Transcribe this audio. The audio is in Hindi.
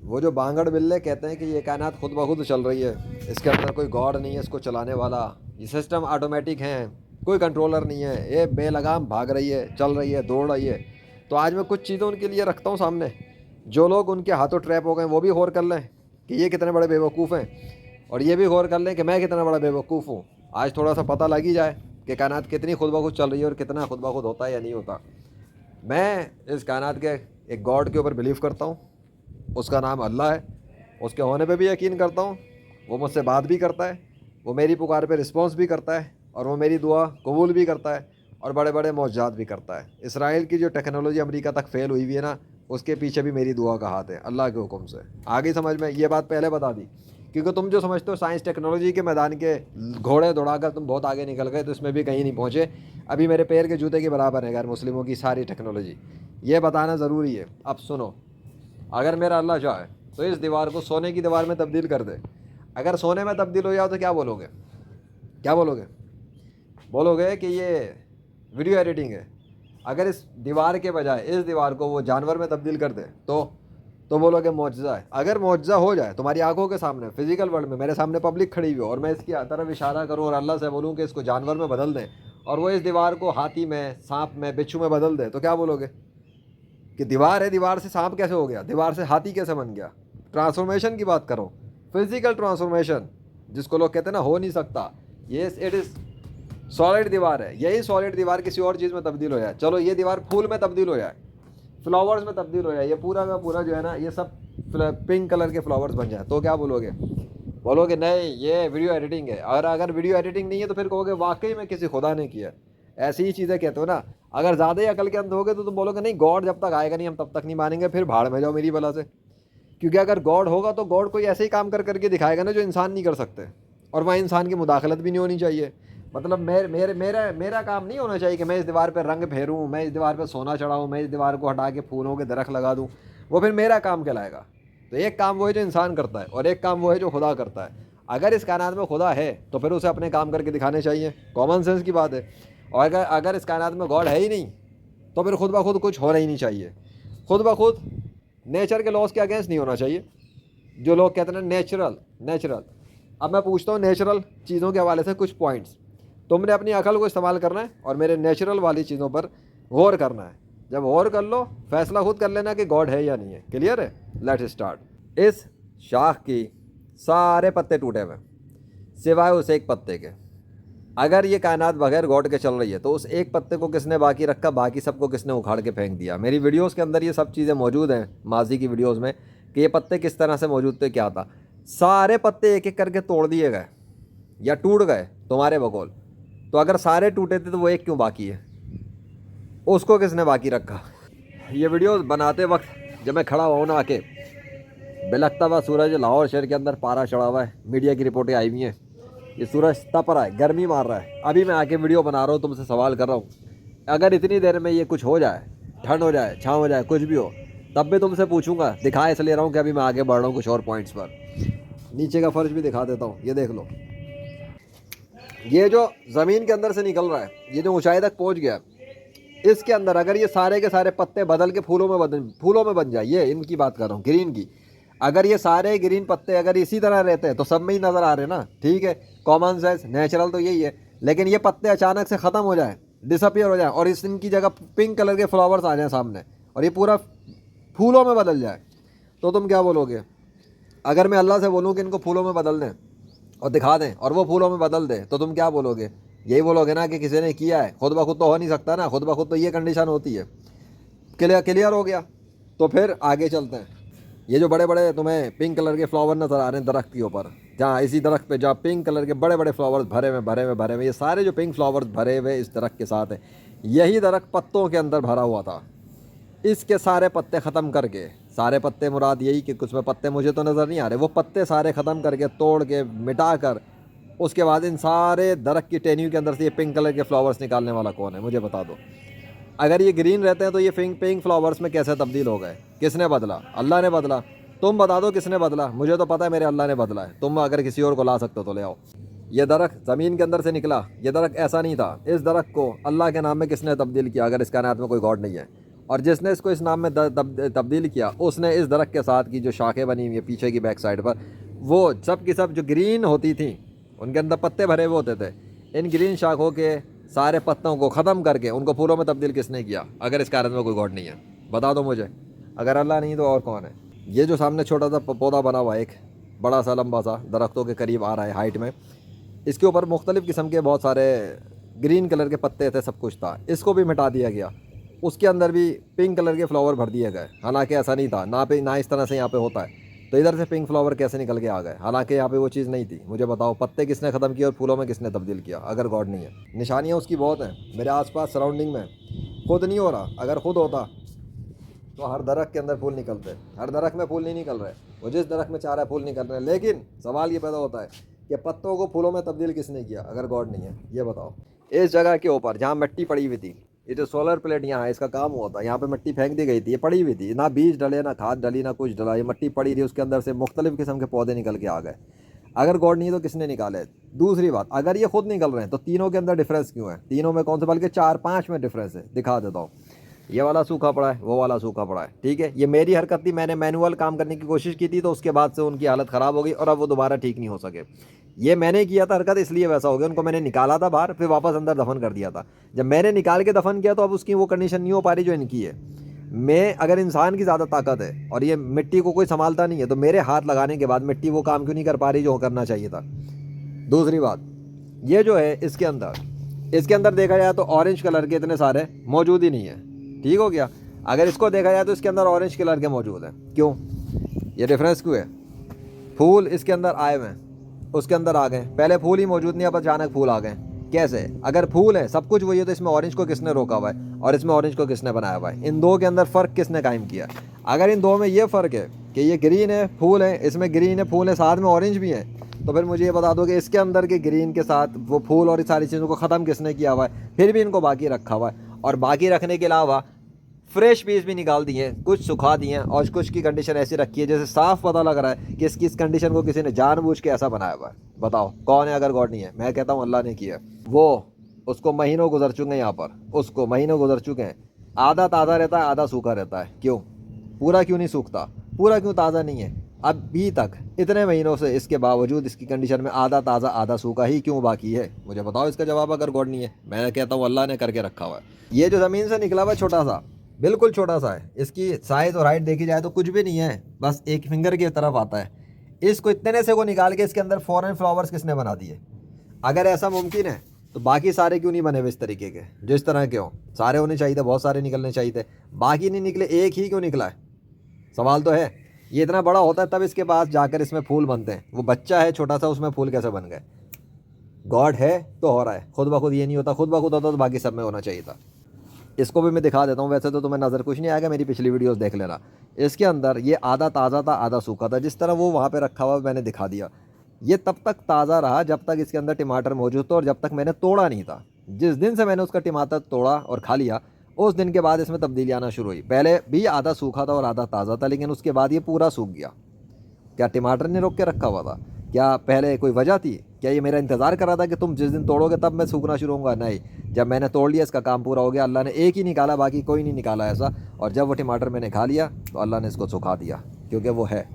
वो जो बांगड़ बिल्ले कहते हैं कि ये कायनात खुद ब खुद चल रही है, इसके अंदर कोई गॉड नहीं है इसको चलाने वाला, ये सिस्टम ऑटोमेटिक है, कोई कंट्रोलर नहीं है, ये बेलगाम भाग रही है, चल रही है, दौड़ रही है। तो आज मैं कुछ चीज़ें उनके लिए रखता हूँ सामने, जो लोग उनके हाथों ट्रैप हो गए वो भी गौर कर लें कि ये कितने बड़े बेवकूफ़ हैं, और ये भी गौर कर लें कि मैं कितना बड़ा बेवकूफ़ हूँ। आज थोड़ा सा पता लग ही जाए कि कायनात कितनी खुद ब खुद चल रही है और कितना खुद ब खुद होता है या नहीं होता। मैं इस कायनात के एक गॉड के ऊपर बिलीव करता हूँ, उसका नाम अल्लाह है, उसके होने पे भी यकीन करता हूँ, वो मुझसे बात भी करता है, वो मेरी पुकार पे रिस्पॉन्स भी करता है, और वो मेरी दुआ कबूल भी करता है, और बड़े बड़े मौजज़ात भी करता है। इसराइल की जो टेक्नोलॉजी अमेरिका तक फेल हुई हुई है ना, उसके पीछे भी मेरी दुआ का हाथ है, अल्लाह के हुक्म से। आगे समझ में, ये बात पहले बता दी, क्योंकि तुम जो समझते हो साइंस टेक्नोलॉजी के मैदान के घोड़े दौड़ाकर तुम बहुत आगे निकल गए, तो इसमें भी कहीं नहीं पहुँचे। अभी मेरे पैर के जूते के बराबर है गैर मुस्लिमों की सारी टेक्नोलॉजी, ये बताना ज़रूरी है। अब सुनो, अगर मेरा अल्लाह चाहे तो इस दीवार को सोने की दीवार में तब्दील कर दे। अगर सोने में तब्दील हो जाओ तो क्या बोलोगे? क्या बोलोगे? बोलोगे कि ये वीडियो एडिटिंग है। अगर इस दीवार के बजाय इस दीवार को वो जानवर में तब्दील कर दे तो बोलोगे मौजज़ा है। अगर मौजज़ा हो जाए तुम्हारी आंखों के सामने, फिजिकल वर्ल्ड में मेरे सामने पब्लिक खड़ी हुई हो, और मैं इसकी तरफ इशारा करूँ और अल्लाह से बोलूँ कि इसको जानवर में बदल दें, और वो इस दीवार को हाथी में, सांप में, बिच्छू में बदल दे, तो क्या बोलोगे? कि दीवार है, दीवार से सांप कैसे हो गया, दीवार से हाथी कैसे बन गया? ट्रांसफॉर्मेशन की बात करो, फिजिकल ट्रांसफॉर्मेशन, जिसको लोग कहते हैं ना हो नहीं सकता, ये इट इज़ सॉलिड दीवार है। यही सॉलिड दीवार किसी और चीज़ में तब्दील हो जाए, चलो ये दीवार फूल में तब्दील हो जाए, फ्लावर्स में तब्दील हो जाए, ये पूरा का पूरा जो है ना ये सब पिंक कलर के फ्लावर्स बन जाए, तो क्या बोलोगे? बोलोगे नहीं ये वीडियो एडिटिंग है। और अगर वीडियो एडिटिंग नहीं है तो फिर कहोगे वाकई में किसी खुदा ने किया। ऐसी ही चीज़ें कहते हो ना। अगर ज़्यादा ही अकल के अंध होगे तो तुम बोलोगे नहीं गॉड जब तक आएगा नहीं हम तब तक नहीं मानेंगे, फिर भाड़ में जाओ मेरी बला से। क्योंकि अगर गॉड होगा तो गॉड कोई ऐसे ही काम कर करके दिखाएगा ना जो इंसान नहीं कर सकते, और वहाँ इंसान की मुदाखलत भी नहीं होनी चाहिए। मतलब मेरा काम नहीं होना चाहिए कि मैं इस दीवार पर रंग फेरूँ, मैं इस दीवार पर सोना चढ़ाऊँ, मैं इस दीवार को हटा के फूलों के दरख्त लगा दूँ, वो फिर मेरा काम कहलाएगा। तो एक काम वो है जो इंसान करता है, और एक काम वो है जो खुदा करता है। अगर इस कायनात में खुदा है तो फिर उसे अपने काम करके दिखाने चाहिए, कॉमन सेंस की बात है। और अगर इस कायनात में गॉड है ही नहीं तो फिर खुद ब खुद कुछ होना ही नहीं चाहिए। खुद ब खुद नेचर के लॉज के अगेंस्ट नहीं होना चाहिए। जो लोग कहते हैं नेचुरल। अब मैं पूछता हूँ नेचुरल चीज़ों के हवाले से कुछ पॉइंट्स, तुमने अपनी अकल को इस्तेमाल करना है और मेरे नेचुरल वाली चीज़ों पर गौर करना है। जब गौर कर लो फैसला खुद कर लेना कि गॉड है या नहीं है। क्लियर है? Let's start. इस शाख की सारे पत्ते टूटे हुए सिवाय उस एक पत्ते के। अगर ये कायनात बगैर गॉड के चल रही है तो उस एक पत्ते को किसने बाकी रखा, बाकी सबको किसने उखाड़ के फेंक दिया? मेरी वीडियोस के अंदर ये सब चीज़ें मौजूद हैं, माजी की वीडियोस में, कि ये पत्ते किस तरह से मौजूद थे, क्या था। सारे पत्ते एक एक करके तोड़ दिए गए या टूट गए तुम्हारे बकौल। तो अगर सारे टूटे थे तो वो एक क्यों बाकी है? उसको किसने बाकी रखा? ये वीडियो बनाते वक्त जब मैं खड़ा हुआ ना आके, बिलखता हुआ सूरज, लाहौर शहर के अंदर पारा चढ़ा हुआ है, मीडिया की रिपोर्टें आई हुई हैं, ये सूरज तप रहा है, गर्मी मार रहा है। अभी मैं आके वीडियो बना रहा हूँ, तुमसे सवाल कर रहा हूँ। अगर इतनी देर में ये कुछ हो जाए, ठंड हो जाए, छाँव हो जाए, कुछ भी हो, तब भी तुमसे पूछूंगा। दिखा इसलिए रहा हूँ कि अभी मैं आगे बढ़ रहा हूँ कुछ और पॉइंट्स पर। नीचे का फर्श भी दिखा देता हूँ, ये देख लो। ये जो ज़मीन के अंदर से निकल रहा है, ये जो ऊंचाई तक पहुँच गया, इसके अंदर अगर ये सारे के सारे पत्ते बदल के फूलों में बन जाए, ये इनकी बात कर रहा हूँ, ग्रीन की। अगर ये सारे ग्रीन पत्ते अगर इसी तरह रहते हैं तो सब में ही नज़र आ रहे हैं ना, ठीक है, कॉमन सेंस, नेचुरल तो यही है। लेकिन ये पत्ते अचानक से ख़त्म हो जाए, डिसअपियर हो जाए, और इनकी जगह पिंक कलर के फ्लावर्स आ जाए सामने, और ये पूरा फूलों में बदल जाए, तो तुम क्या बोलोगे? अगर मैं अल्लाह से बोलूँ कि इनको फूलों में बदल दें और दिखा दें, और वो फूलों में बदल दें, तो तुम क्या बोलोगे? यही बोलोगे ना कि किसी ने किया है, खुद ब खुद तो हो नहीं सकता ना, खुद ब खुद तो ये कंडीशन होती है। क्लियर हो गया? तो फिर आगे चलते हैं। ये जो बड़े बड़े तुम्हें पिंक कलर के फ्लावर नज़र आ रहे हैं दरख्त के ऊपर, जहाँ इसी दरख्त पे जहाँ पिंक कलर के बड़े बड़े फ्लावर्स भरे हुए, ये सारे जो पिंक फ्लावर्स भरे हुए इस दरख्त के साथ है, यही दरख्त पत्तों के अंदर भरा हुआ था। इसके सारे पत्ते ख़त्म करके, सारे पत्ते मुराद यही कि कुछ में पत्ते मुझे तो नज़र नहीं आ रहे, वो पत्ते सारे ख़त्म करके, तोड़ के, मिटा कर, उसके बाद इन सारे दरख्त की टहनियों के अंदर से ये पिंक कलर के फ्लावर्स निकालने वाला कौन है? मुझे बता दो। अगर ये ग्रीन रहते हैं तो ये पिंक फ्लावर्स में कैसे तब्दील हो गए? किसने बदला? अल्लाह ने बदला। तुम बता दो किसने बदला? मुझे तो पता है मेरे अल्लाह ने बदला है। तुम अगर किसी और को ला सकते हो तो ले आओ। ये दरख्त ज़मीन के अंदर से निकला, ये दरख्त ऐसा नहीं था। इस दरख्त को अल्लाह के नाम में किसने तब्दील किया अगर इस कायनात में कोई गॉड नहीं है? और जिसने इसको इस नाम में तब्दील किया उसने इस दरख्त के साथ की जो शाखें बनी हुई है पीछे की बैक साइड पर, वो सब की सब जो ग्रीन होती थी, उनके अंदर पत्ते भरे हुए होते थे, इन ग्रीन शाखों के सारे पत्तों को ख़त्म करके उनको फूलों में तब्दील किसने किया? अगर इस कारण में कोई गॉड नहीं है, बता दो मुझे। अगर अल्लाह नहीं तो और कौन है? ये जो सामने छोटा सा पौधा बना हुआ है, एक बड़ा सा लंबा सा दरख्तों के करीब आ रहा है हाइट में, इसके ऊपर मुख्तलिफ़ किस्म के बहुत सारे ग्रीन कलर के पत्ते थे, सब कुछ था। इसको भी मिटा दिया गया, उसके अंदर भी पिंक कलर के फ्लावर भर दिए गए, हालांकि ऐसा नहीं था ना इस तरह से यहाँ पे होता है। तो इधर से पिंक फ्लावर कैसे निकल के आ गए? हालांकि यहाँ पे वो चीज़ नहीं थी। मुझे बताओ, पत्ते किसने ख़त्म किए और फूलों में किसने तब्दील किया? अगर गॉड नहीं है, निशानियाँ उसकी बहुत हैं मेरे आसपास सराउंडिंग में। खुद नहीं हो रहा, अगर खुद होता तो हर दरख्त के अंदर फूल निकलते। हर दरख्त में फूल नहीं निकल रहे, वो जिस दरख्त में चाह रहा है फूल निकल रहे हैं। लेकिन सवाल ये पैदा होता है कि पत्तों को फूलों में तब्दील किसने किया? अगर गॉड नहीं है, ये बताओ। इस जगह के ऊपर जहाँ मिट्टी पड़ी हुई थी, ये जो सोलर प्लेट यहाँ है, इसका काम हुआ था, यहाँ पे मिट्टी फेंक दी गई थी, ये पड़ी हुई थी, ना बीज डले, ना खाद डली, ना कुछ डला, ये मिट्टी पड़ी थी, उसके अंदर से मुख्तलिफ़ किस्म के पौधे निकल के आ गए। अगर गॉड नहीं है तो किसने निकाले? दूसरी बात, अगर ये खुद निकल रहे हैं तो तीनों के अंदर डिफरेंस क्यों है? तीनों में कौन से, बल्कि 4-5 में डिफरेंस है। दिखा देता हूँ। ये वाला सूखा पड़ा है, वो वाला सूखा पड़ा है, ठीक है। ये मेरी हरकत थी, मैंने मैनुअल काम करने की कोशिश की थी, तो उसके बाद से उनकी हालत ख़राब हो गई और अब वो दोबारा ठीक नहीं हो सके। ये मैंने किया था हरकत, इसलिए वैसा हो गया। उनको मैंने निकाला था बाहर, फिर वापस अंदर दफन कर दिया था। जब मैंने निकाल के दफन किया तो अब उसकी वो कंडीशन नहीं हो पा रही जो इनकी है। मैं, अगर इंसान की ज़्यादा ताकत है और ये मिट्टी को कोई संभालता नहीं है, तो मेरे हाथ लगाने के बाद मिट्टी वो काम क्यों नहीं कर पा रही जो करना चाहिए था? दूसरी बात, ये जो है इसके अंदर देखा जाए तो ऑरेंज कलर के इतने सारे मौजूद ही नहीं है, ठीक हो गया। अगर इसको देखा जाए तो इसके अंदर ऑरेंज कलर के मौजूद है, क्यों? ये डिफरेंस क्यों है? फूल इसके अंदर आए हुए हैं, उसके अंदर आ गए, पहले फूल ही मौजूद नहीं, अब अचानक फूल आ गए, कैसे? अगर फूल है, सब कुछ वही है, तो इसमें ऑरेंज को किसने रोका हुआ है और इसमें ऑरेंज को किसने बनाया हुआ है? इन दो के अंदर फ़र्क किसने कायम किया? अगर इन दो में ये फ़र्क है कि ये ग्रीन है फूल है, इसमें ग्रीन है फूल है, साथ में ऑरेंज भी है, तो फिर मुझे ये बता दो कि इसके अंदर के ग्रीन के साथ वो फूल और इस सारी चीज़ों को ख़त्म किसने किया हुआ है? फिर भी इनको बाकी रखा हुआ है। और बाकी रखने के अलावा फ्रेश पीस भी निकाल दिए, कुछ सुखा दिए और कुछ की कंडीशन ऐसी रखी है जैसे साफ पता लग रहा है कि इसकी इस कंडीशन को किसी ने जानबूझ के ऐसा बनाया हुआ है। बताओ कौन है? अगर गॉड नहीं है, मैं कहता हूँ अल्लाह ने किया। वो उसको महीनों गुजर चुके हैं, यहाँ पर उसको महीनों गुजर चुके हैं। आधा ताज़ा रहता है, आधा सूखा रहता है। क्यों? पूरा क्यों नहीं सूखता? पूरा क्यों ताज़ा नहीं है? अभी तक इतने महीनों से इसके बावजूद इसकी कंडीशन में आधा ताज़ा आधा सूखा ही क्यों बाकी है? मुझे बताओ इसका जवाब। अगर गॉड नहीं है, मैं कहता हूँ अल्लाह ने करके रखा हुआ है। ये जो ज़मीन से निकला हुआ छोटा सा, बिल्कुल छोटा सा है, इसकी साइज़ और हाइट देखी जाए तो कुछ भी नहीं है, बस एक फिंगर की तरफ आता है। इसको इतने से को निकाल के इसके अंदर फॉरेन फ्लावर्स किसने बना दिए? अगर ऐसा मुमकिन है तो बाकी सारे क्यों नहीं बने हुए इस तरीके के, जो इस तरह के हों? सारे होने चाहिए थे, बहुत सारे निकलने चाहिए थे, बाकी नहीं निकले, एक ही क्यों निकला है? सवाल तो है। ये इतना बड़ा होता है तब इसके पास जाकर इसमें फूल बनते हैं। वो बच्चा है छोटा सा, उसमें फूल कैसे बन गए? गॉड है तो हो रहा है, खुद ब खुद ये नहीं होता। खुद ब खुद होता तो बाकी सब में होना चाहिए था। इसको भी मैं दिखा देता हूँ, वैसे तो तुम्हें नज़र कुछ नहीं आएगा, मेरी पिछली वीडियोस देख लेना। इसके अंदर ये आधा ताज़ा था आधा सूखा था, जिस तरह वो वहाँ पे रखा हुआ मैंने दिखा दिया। ये तब तक ताज़ा रहा जब तक इसके अंदर टमाटर मौजूद था और जब तक मैंने तोड़ा नहीं था। जिस दिन से मैंने उसका टमाटर तोड़ा और खा लिया, उस दिन के बाद इसमें तब्दीली आना शुरू हुई। पहले भी आधा सूखा था और आधा ताज़ा था, लेकिन उसके बाद ये पूरा सूख गया। क्या टमाटर ने रोक के रखा हुआ था? क्या पहले कोई वजह थी? क्या ये मेरा इंतज़ार कर रहा था कि तुम जिस दिन तोड़ोगे तब मैं सूखना शुरू होऊंगा? नहीं, जब मैंने तोड़ लिया इसका काम पूरा हो गया। अल्लाह ने एक ही निकाला, बाकी कोई नहीं निकाला ऐसा। और जब वो टमाटर मैंने खा लिया तो अल्लाह ने इसको सुखा दिया, क्योंकि वो है।